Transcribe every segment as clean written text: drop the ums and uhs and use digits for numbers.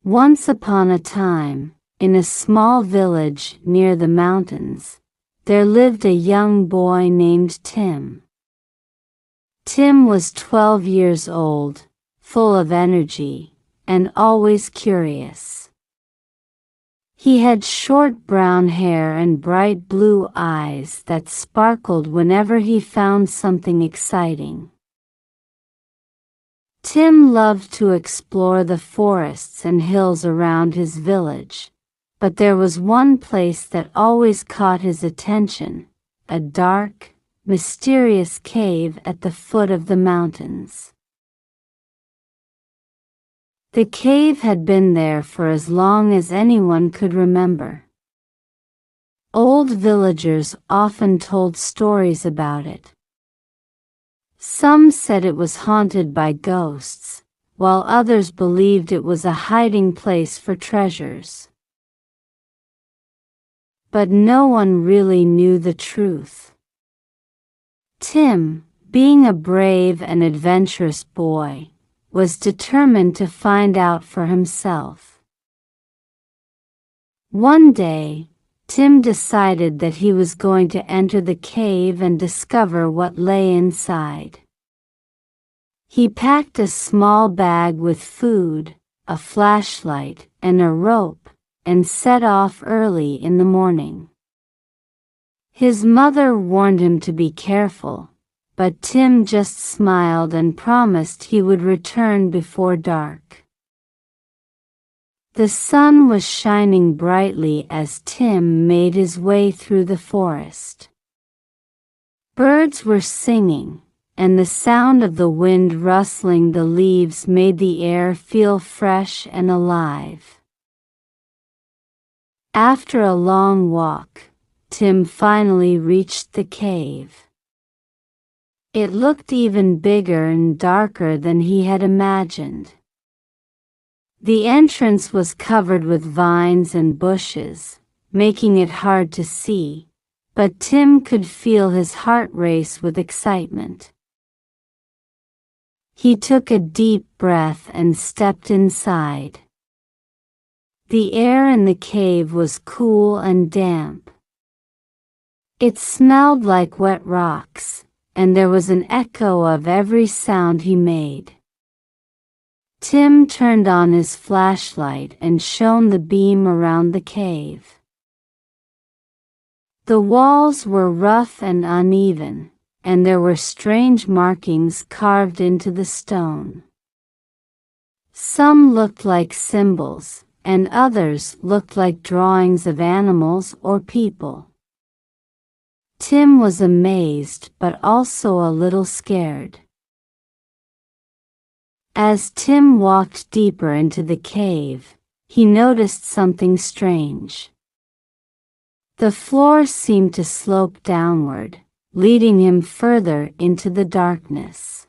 Once upon a time, in a small village near the mountains, there lived a young boy named Tim. Tim was 12 years old, full of energy, and always curious. He had short brown hair and bright blue eyes that sparkled whenever he found something exciting. Tim loved to explore the forests and hills around his village, but there was one place that always caught his attention, a dark, mysterious cave at the foot of the mountains. The cave had been there for as long as anyone could remember. Old villagers often told stories about it. Some said it was haunted by ghosts, while others believed it was a hiding place for treasures. But no one really knew the truth. Tim, being a brave and adventurous boy, was determined to find out for himself. One day, Tim decided that he was going to enter the cave and discover what lay inside. He packed a small bag with food, a flashlight, and a rope, and set off early in the morning. His mother warned him to be careful, but Tim just smiled and promised he would return before dark. The sun was shining brightly as Tim made his way through the forest. Birds were singing, and the sound of the wind rustling the leaves made the air feel fresh and alive. After a long walk, Tim finally reached the cave. It looked even bigger and darker than he had imagined. The entrance was covered with vines and bushes, making it hard to see, but Tim could feel his heart race with excitement. He took a deep breath and stepped inside. The air in the cave was cool and damp. It smelled like wet rocks, and there was an echo of every sound he made. Tim turned on his flashlight and shone the beam around the cave. The walls were rough and uneven, and there were strange markings carved into the stone. Some looked like symbols, and others looked like drawings of animals or people. Tim was amazed but also a little scared. As Tim walked deeper into the cave, he noticed something strange. The floor seemed to slope downward, leading him further into the darkness.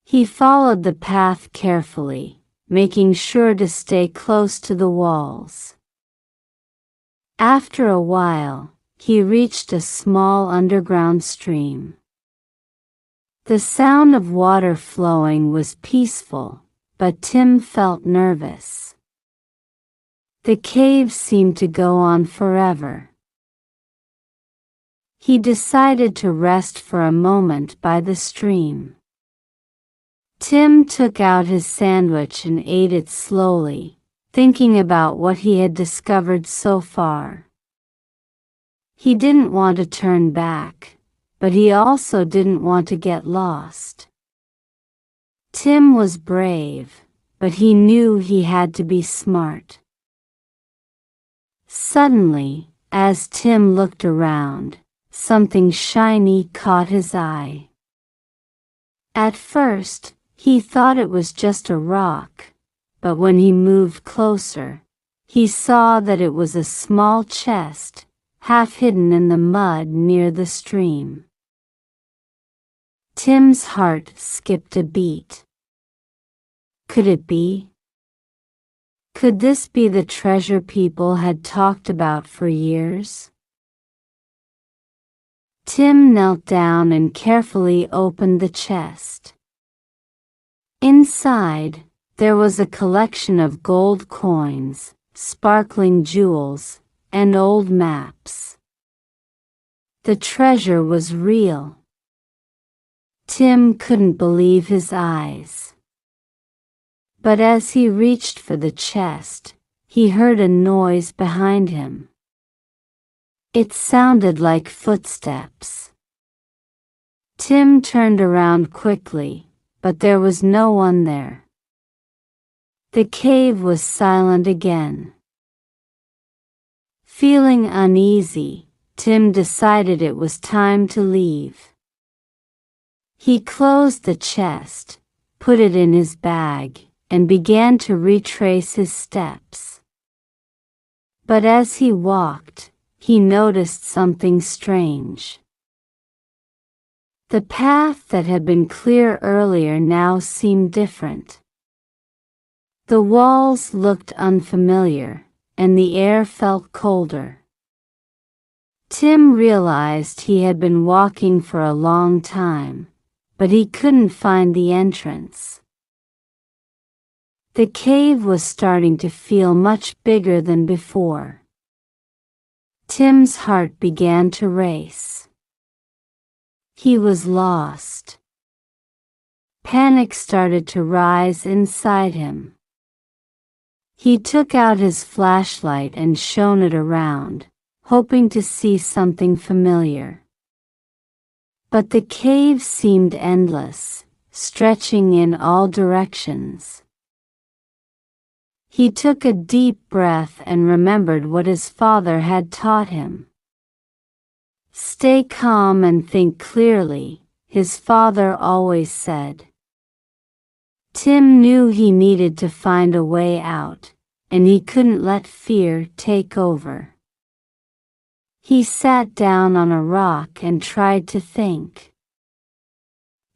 He followed the path carefully, making sure to stay close to the walls. After a while, he reached a small underground stream. The sound of water flowing was peaceful, but Tim felt nervous. The cave seemed to go on forever. He decided to rest for a moment by the stream. Tim took out his sandwich and ate it slowly, thinking about what he had discovered so far. He didn't want to turn back, but he also didn't want to get lost. Tim was brave, but he knew he had to be smart. Suddenly, as Tim looked around, something shiny caught his eye. At first, he thought it was just a rock, but when he moved closer, he saw that it was a small chest, half hidden in the mud near the stream. Tim's heart skipped a beat. Could it be? Could this be the treasure people had talked about for years? Tim knelt down and carefully opened the chest. Inside, there was a collection of gold coins, sparkling jewels, and old maps. The treasure was real. Tim couldn't believe his eyes. But as he reached for the chest, he heard a noise behind him. It sounded like footsteps. Tim turned around quickly, but there was no one there. The cave was silent again. Feeling uneasy, Tim decided it was time to leave. He closed the chest, put it in his bag, and began to retrace his steps. But as he walked, he noticed something strange. The path that had been clear earlier now seemed different. The walls looked unfamiliar, and the air felt colder. Tim realized he had been walking for a long time, but he couldn't find the entrance. The cave was starting to feel much bigger than before. Tim's heart began to race. He was lost. Panic started to rise inside him. He took out his flashlight and shone it around, hoping to see something familiar. But the cave seemed endless, stretching in all directions. He took a deep breath and remembered what his father had taught him. "Stay calm and think clearly," his father always said. Tim knew he needed to find a way out, and he couldn't let fear take over. He sat down on a rock and tried to think.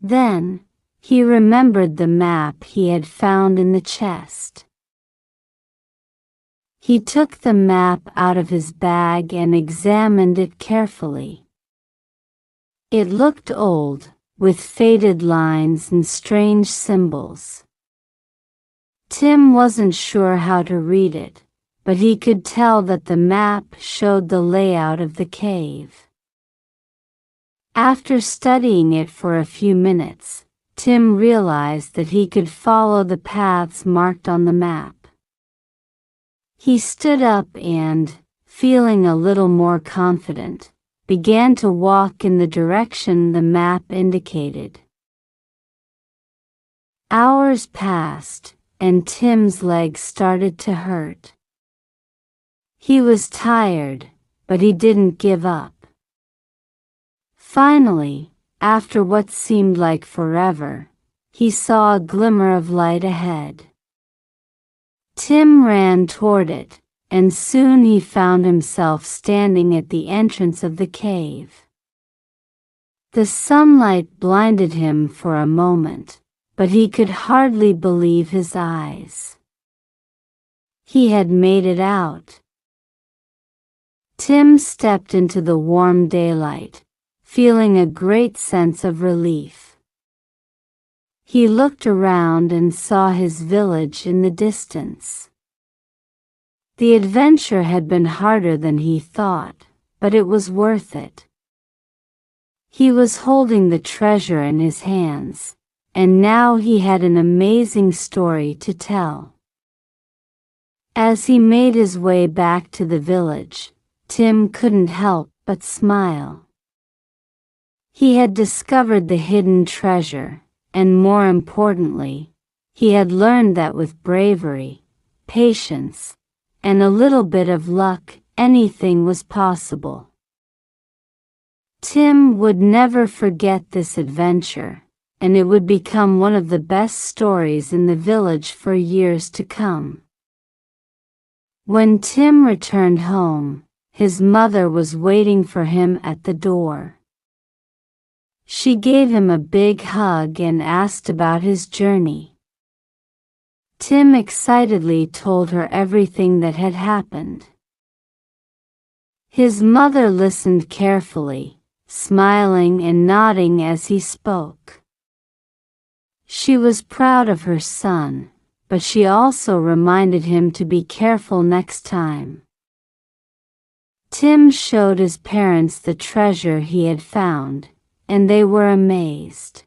Then, he remembered the map he had found in the chest. He took the map out of his bag and examined it carefully. It looked old, with faded lines and strange symbols. Tim wasn't sure how to read it, but he could tell that the map showed the layout of the cave. After studying it for a few minutes, Tim realized that he could follow the paths marked on the map. He stood up and, feeling a little more confident, began to walk in the direction the map indicated. Hours passed, and Tim's legs started to hurt. He was tired, but he didn't give up. Finally, after what seemed like forever, he saw a glimmer of light ahead. Tim ran toward it, and soon he found himself standing at the entrance of the cave. The sunlight blinded him for a moment, but he could hardly believe his eyes. He had made it out. Tim stepped into the warm daylight, feeling a great sense of relief. He looked around and saw his village in the distance. The adventure had been harder than he thought, but it was worth it. He was holding the treasure in his hands, and now he had an amazing story to tell. As he made his way back to the village, Tim couldn't help but smile. He had discovered the hidden treasure, and more importantly, he had learned that with bravery, patience, and a little bit of luck, anything was possible. Tim would never forget this adventure, and it would become one of the best stories in the village for years to come. When Tim returned home, his mother was waiting for him at the door. She gave him a big hug and asked about his journey. Tim excitedly told her everything that had happened. His mother listened carefully, smiling and nodding as he spoke. She was proud of her son, but she also reminded him to be careful next time. Tim showed his parents the treasure he had found, and they were amazed.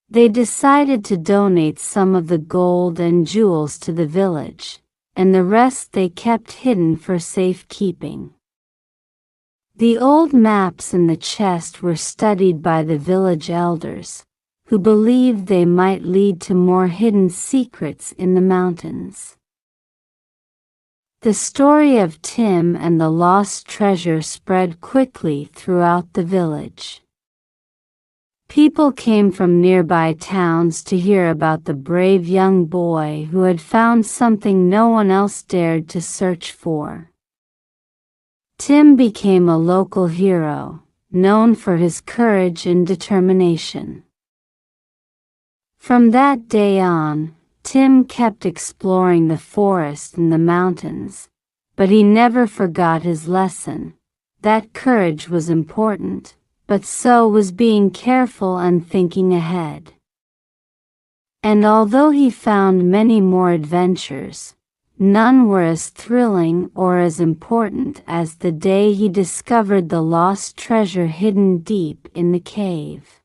They decided to donate some of the gold and jewels to the village, and the rest they kept hidden for safekeeping. The old maps in the chest were studied by the village elders, who believed they might lead to more hidden secrets in the mountains. The story of Tim and the lost treasure spread quickly throughout the village. People came from nearby towns to hear about the brave young boy who had found something no one else dared to search for. Tim became a local hero, known for his courage and determination. From that day on, Tim kept exploring the forest and the mountains, but he never forgot his lesson, that courage was important, but so was being careful and thinking ahead. And although he found many more adventures, none were as thrilling or as important as the day he discovered the lost treasure hidden deep in the cave.